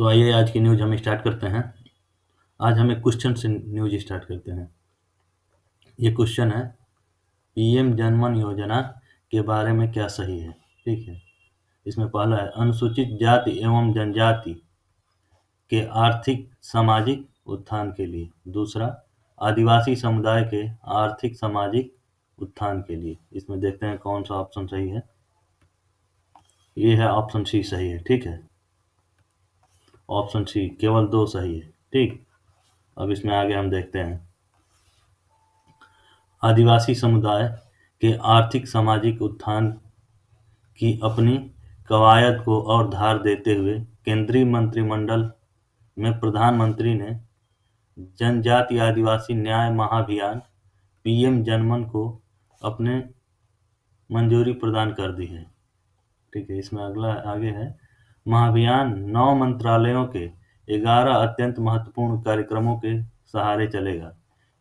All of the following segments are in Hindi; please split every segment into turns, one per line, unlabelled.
तो आइए आज की न्यूज़ हम स्टार्ट करते हैं। आज हम एक क्वेश्चन से न्यूज़ स्टार्ट करते हैं। ये क्वेश्चन है, पीएम जनधन योजना के बारे में क्या सही है। ठीक है, इसमें पहला है, अनुसूचित जाति एवं जनजाति के आर्थिक सामाजिक उत्थान के लिए। दूसरा, आदिवासी समुदाय के आर्थिक सामाजिक उत्थान के लिए। इसमें देखते हैं कौन सा ऑप्शन सही है। ये है ऑप्शन सी सही है। ठीक है, ऑप्शन सी, केवल 2 सही है। ठीक, अब इसमें आगे हम देखते हैं, आदिवासी समुदाय के आर्थिक सामाजिक उत्थान की अपनी कवायद को और धार देते हुए केंद्रीय मंत्रिमंडल में प्रधानमंत्री ने जनजाति आदिवासी न्याय महाभियान पीएम जनमन को अपने मंजूरी प्रदान कर दी है। ठीक है, इसमें अगला आगे है, महाभियान 9 मंत्रालयों के 11 अत्यंत महत्वपूर्ण कार्यक्रमों के सहारे चलेगा।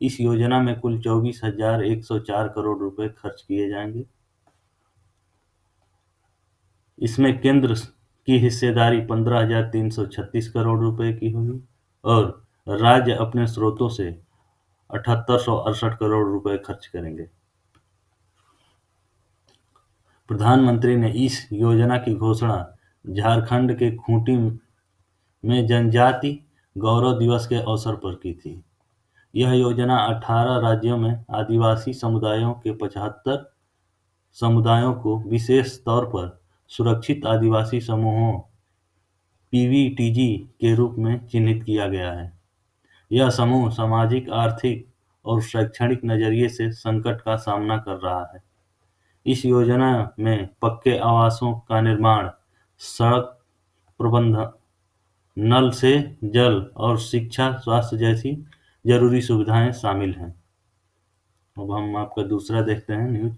इस योजना में कुल 24,104 करोड़ रुपए खर्च किए जाएंगे। इसमें केंद्र की हिस्सेदारी 15,336 करोड़ रुपए की होगी और राज्य अपने स्रोतों से 7,868 करोड़ रुपए खर्च करेंगे। प्रधानमंत्री ने इस योजना की घोषणा झारखंड के खूंटी में जनजाति गौरव दिवस के अवसर पर की थी। यह योजना 18 राज्यों में आदिवासी समुदायों के 75 समुदायों को विशेष तौर पर सुरक्षित आदिवासी समूहों पीवीटीजी के रूप में चिन्हित किया गया है। यह समूह सामाजिक, आर्थिक और शैक्षणिक नजरिए से संकट का सामना कर रहा है। इस योजना में पक्के आवासों का निर्माण, सड़क प्रबंधन, नल से जल और शिक्षा, स्वास्थ्य जैसी जरूरी सुविधाएं शामिल हैं। अब हम आपका दूसरा देखते हैं न्यूज।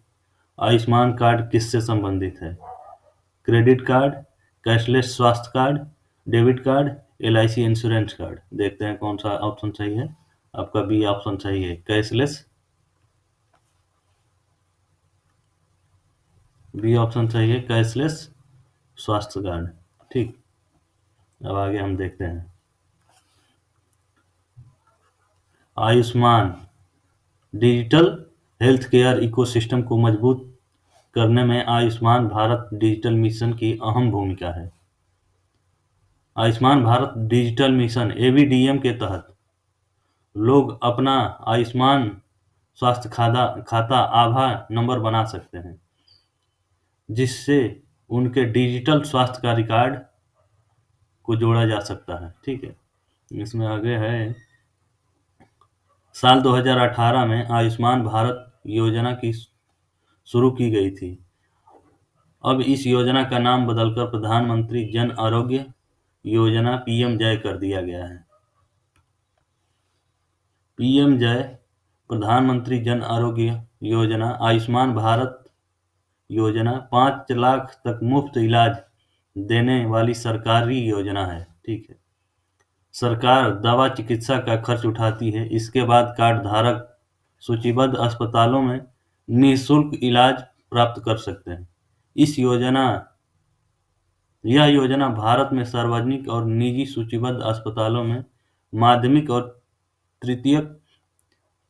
आयुष्मान कार्ड किससे संबंधित है? क्रेडिट कार्ड, कैशलेस स्वास्थ्य card, debit card, LIC insurance card. देखते हैं कौन सा ऑप्शन सही है। आपका बी ऑप्शन सही है, कैशलेस। बी ऑप्शन सही है, कैशलेस स्वास्थ्य कार्ड। ठीक, अब आगे हम देखते हैं, Ayushman digital health care ecosystem को मजबूत करने में आयुष्मान भारत डिजिटल मिशन की अहम भूमिका है। Ayushman Bharat digital mission ABDM के तहत लोग अपना आयुष्मान स्वास्थ्य खाता आभा नंबर बना सकते हैं, जिससे उनके डिजिटल स्वास्थ्य का रिकॉर्ड को जोड़ा जा सकता है। ठीक है, इसमें आगे है, साल 2018 में आयुष्मान भारत योजना की शुरू की गई थी। अब इस योजना का नाम बदलकर प्रधानमंत्री जन आरोग्य योजना पीएम जय कर दिया गया है। पीएम जय प्रधानमंत्री जन आरोग्य योजना आयुष्मान भारत योजना 5 लाख तक मुफ्त इलाज देने वाली सरकारी योजना है। ठीक है, सरकार दवा चिकित्सा का खर्च उठाती है। इसके बाद कार्ड धारक सूचीबद्ध अस्पतालों में निःशुल्क इलाज प्राप्त कर सकते हैं। यह योजना भारत में सार्वजनिक और निजी सूचीबद्ध अस्पतालों में, माध्यमिक और तृतीयक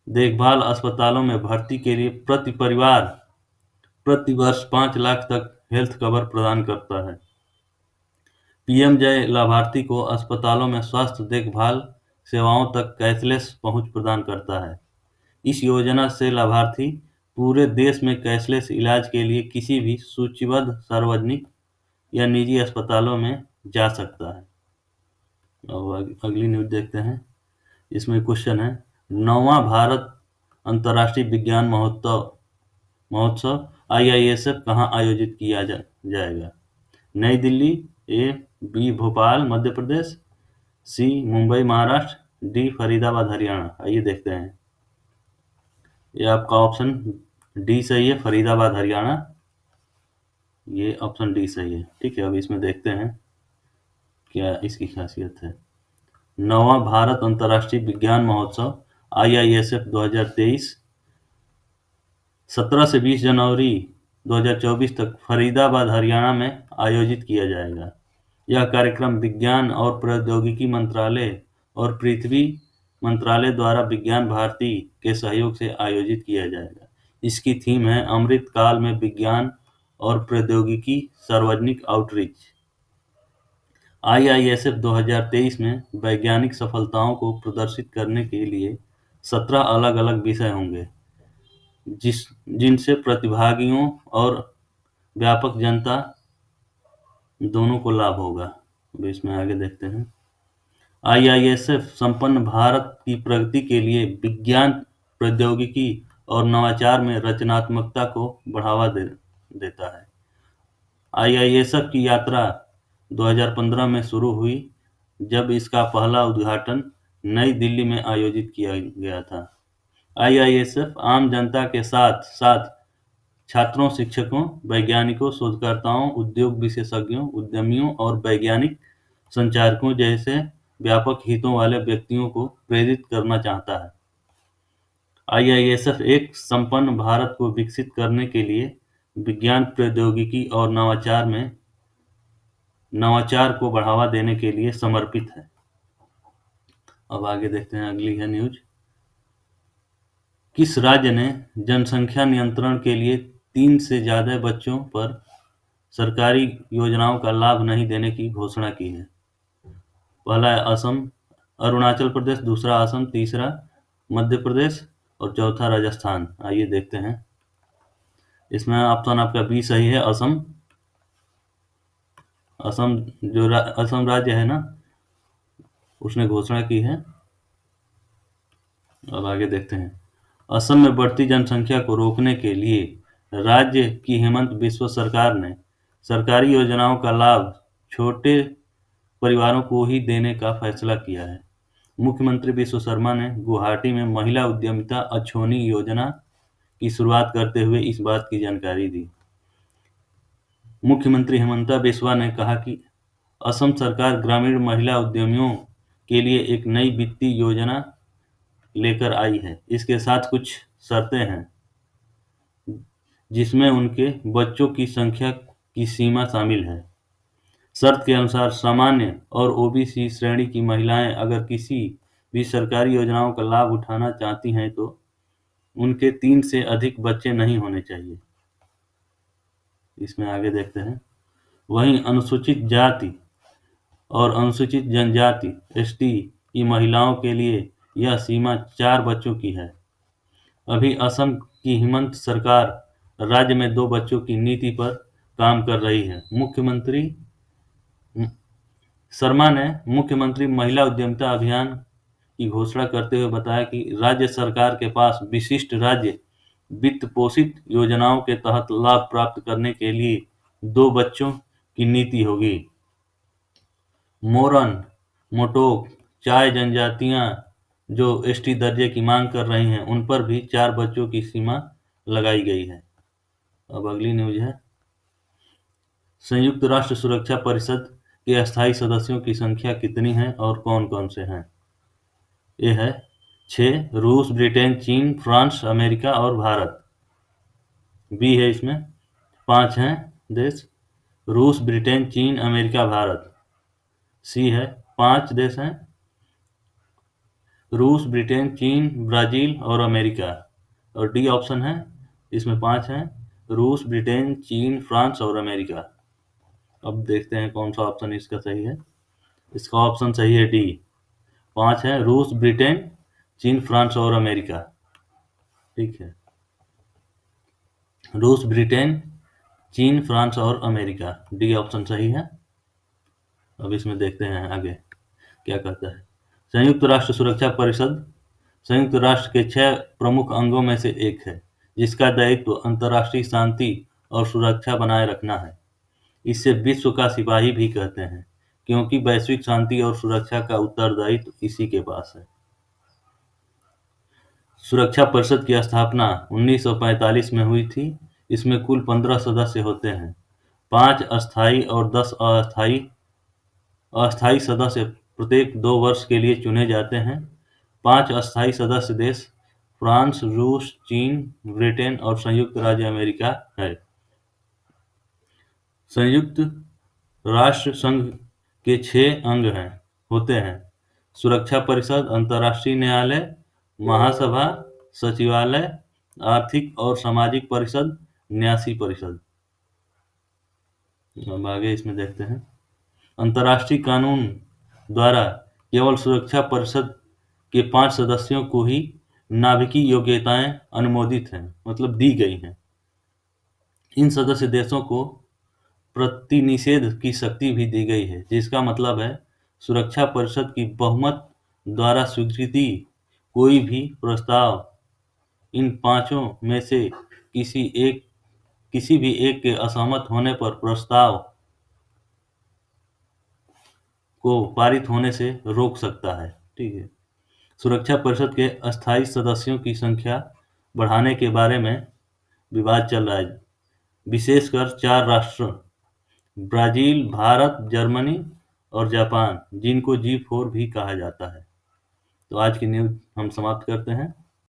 देखभाल अस्पतालों में भर्ती के लिए प्रति परिवार प्रति वर्ष 5 लाख तक हेल्थ कवर प्रदान करता है। पीएम जय लाभार्थी को अस्पतालों में स्वास्थ्य देखभाल सेवाओं तक कैशलेस पहुंच प्रदान करता है। इस योजना से लाभार्थी पूरे देश में कैशलेस इलाज के लिए किसी भी सूचीबद्ध सार्वजनिक या निजी अस्पतालों में जा सकता है। अब अगली न्यूज देखते हैं। इसमें क्वेश्चन है, 9वां भारत अंतर्राष्ट्रीय विज्ञान महोत्सव IISF कहाँ आयोजित किया जाएगा? New Delhi, A B Bhopal Madhya Pradesh, C Mumbai Maharashtra, D Faridabad Haryana. आइए देखते हैं, ये आपका ऑप्शन डी सही है, फरीदाबाद हरियाणा। ये ऑप्शन डी सही है। ठीक है, अब इसमें देखते हैं क्या इसकी खासियत है। 9वां भारत अंतर्राष्ट्रीय विज्ञान महोत्सव IISF 2023 17 से 20 जनवरी 2024 तक फरीदाबाद हरियाणा में आयोजित किया जाएगा। यह कार्यक्रम विज्ञान और प्रौद्योगिकी मंत्रालय और पृथ्वी मंत्रालय द्वारा विज्ञान भारती के सहयोग से आयोजित किया जाएगा। इसकी थीम है अमृत काल में विज्ञान और प्रौद्योगिकी सार्वजनिक आउटरीच। आईआईएसएफ 2023 में वैज्ञानिक सफलताओं को प्रदर्शित करने के लिए 17 अलग-अलग विषय होंगे, जिनसे प्रतिभागियों और व्यापक जनता दोनों को लाभ होगा। अब इसमें आगे देखते हैं। आईआईएसएफ संपन्न भारत की प्रगति के लिए विज्ञान, प्रौद्योगिकी और नवाचार में रचनात्मकता को बढ़ावा देता है। आईआईएसएफ की यात्रा 2015 में शुरू हुई, जब इसका पहला उद्घाटन नई दिल्ली में आयोजित किया गया था। आईआईएसएफ आम जनता के साथ साथ छात्रों, शिक्षकों, वैज्ञानिकों, शोधकर्ताओं, उद्योग विशेषज्ञों, उद्यमियों और वैज्ञानिक संचारकों जैसे व्यापक हितों वाले व्यक्तियों को प्रेरित करना चाहता है। आईआईएसएफ एक संपन्न भारत को विकसित करने के लिए विज्ञान, प्रौद्योगिकी और नवाचार को बढ़ावा देने के लिए समर्पित है। अब आगे देखते हैं, अगली है न्यूज। किस राज्य ने जनसंख्या नियंत्रण के लिए 3 से ज्यादा बच्चों पर सरकारी योजनाओं का लाभ नहीं देने की घोषणा की है? पहला है असम, अरुणाचल प्रदेश, दूसरा असम, तीसरा मध्य प्रदेश और चौथा राजस्थान। आइए देखते हैं। इसमें ऑप्शन आपका बी सही है, असम। असम राज्य है ना, उसने घोषणा की है। अब आगे देखते हैं। असम में बढ़ती जनसंख्या को रोकने के लिए राज्य की हेमंत बिस्वा सरकार ने सरकारी योजनाओं का लाभ छोटे परिवारों को ही देने का फैसला किया है। मुख्यमंत्री बिस्वा शर्मा ने गुवाहाटी में महिला उद्यमिता अछोनी योजना की शुरुआत करते हुए इस बात की जानकारी दी। मुख्यमंत्री हेमंता बिस्वा ने कहा कि असम सरकार ग्रामीण महिला उद्यमियों के लिए एक नई वित्तीय योजना लेकर आई है। इसके साथ कुछ शर्तें हैं, जिसमें उनके बच्चों की संख्या की सीमा शामिल है। शर्त के अनुसार सामान्य और ओबीसी श्रेणी की महिलाएं अगर किसी भी सरकारी योजनाओं का लाभ उठाना चाहती हैं तो उनके 3 से अधिक बच्चे नहीं होने चाहिए। इसमें आगे देखते हैं। वहीं अनुसूचित जाति और अनुसूचित जनजाति एसटी की महिलाओं के लिए यह सीमा 4 बच्चों की है। अभी असम की हेमंत सरकार राज्य में 2 बच्चों की नीति पर काम कर रही है। मुख्यमंत्री शर्मा ने मुख्यमंत्री महिला उद्यमिता अभियान की घोषणा करते हुए बताया कि राज्य सरकार के पास विशिष्ट राज्य वित्त पोषित योजनाओं के तहत लाभ प्राप्त करने के लिए 2 बच्चों की नीति होगी। मोरन, मोटोक, चाय जनजातियां जो एसटी दर्जे की मांग कर रही हैं, उन पर भी 4 बच्चों की सीमा लगाई गई है। अब अगली न्यूज है। संयुक्त राष्ट्र सुरक्षा परिषद के अस्थायी सदस्यों की संख्या कितनी है और कौन कौन से हैं? ये है 6, रूस, ब्रिटेन, चीन, फ्रांस, अमेरिका और भारत। बी है इसमें 5 हैं देश, रूस, ब्रिटेन, चीन, अमेरिका, भारत। सी है 5 देश हैं, रूस, ब्रिटेन, चीन, ब्राजील और अमेरिका। और डी ऑप्शन है, इसमें 5 हैं, रूस, ब्रिटेन, चीन, फ्रांस और अमेरिका। अब देखते हैं कौन सा ऑप्शन इसका सही है। इसका ऑप्शन सही है डी, 5 है, रूस, ब्रिटेन, चीन, फ्रांस और अमेरिका। ठीक है, रूस, ब्रिटेन, चीन, फ्रांस और अमेरिका, डी ऑप्शन सही है। अब इसमें देखते हैं आगे क्या कहता है। संयुक्त राष्ट्र सुरक्षा परिषद संयुक्त राष्ट्र के 6 प्रमुख अंगों में से एक है, जिसका दायित्व अंतर्राष्ट्रीय शांति और सुरक्षा बनाए रखना है। इसे विश्व का सिपाही भी कहते हैं, क्योंकि वैश्विक शांति और सुरक्षा का उत्तरदायित्व इसी के पास है। सुरक्षा परिषद की स्थापना 1945 में हुई थी। इसमें कुल 15 सदस्य होते हैं। 5 अस्थायी और 10 अस्थायी सदस्य प्रत्येक 2 वर्ष के लिए चुने जाते हैं। 5 अस्थायी सदस्य देश फ्रांस, रूस, चीन, ब्रिटेन और संयुक्त राज्य अमेरिका है। संयुक्त राष्ट्र संघ के 6 अंग होते हैं: सुरक्षा परिषद, अंतर्राष्ट्रीय न्यायालय, महासभा, सचिवालय, आर्थिक और सामाजिक परिषद, न्यासी परिषद। अब आगे इसमें देखते हैं। अंतर्राष्ट्रीय कानून द्वारा केवल सुरक्षा परिषद के 5 सदस्यों को ही नाभिकीय योग्यताएं अनुमोदित हैं, मतलब दी गई हैं। इन सदस्य देशों को प्रतिनिषेध की शक्ति भी दी गई है, जिसका मतलब है सुरक्षा परिषद की बहुमत द्वारा स्वीकृति कोई भी प्रस्ताव इन पांचों में से किसी भी एक के असहमत होने पर प्रस्ताव को पारित होने से रोक सकता है। ठीक है। सुरक्षा परिषद के अस्थायी सदस्यों की संख्या बढ़ाने के बारे में विवाद चल रहा है, विशेषकर 4 राष्ट्र ब्राजील, भारत, जर्मनी और जापान, जिनको G4 भी कहा जाता है। तो आज की न्यूज़ हम समाप्त करते हैं।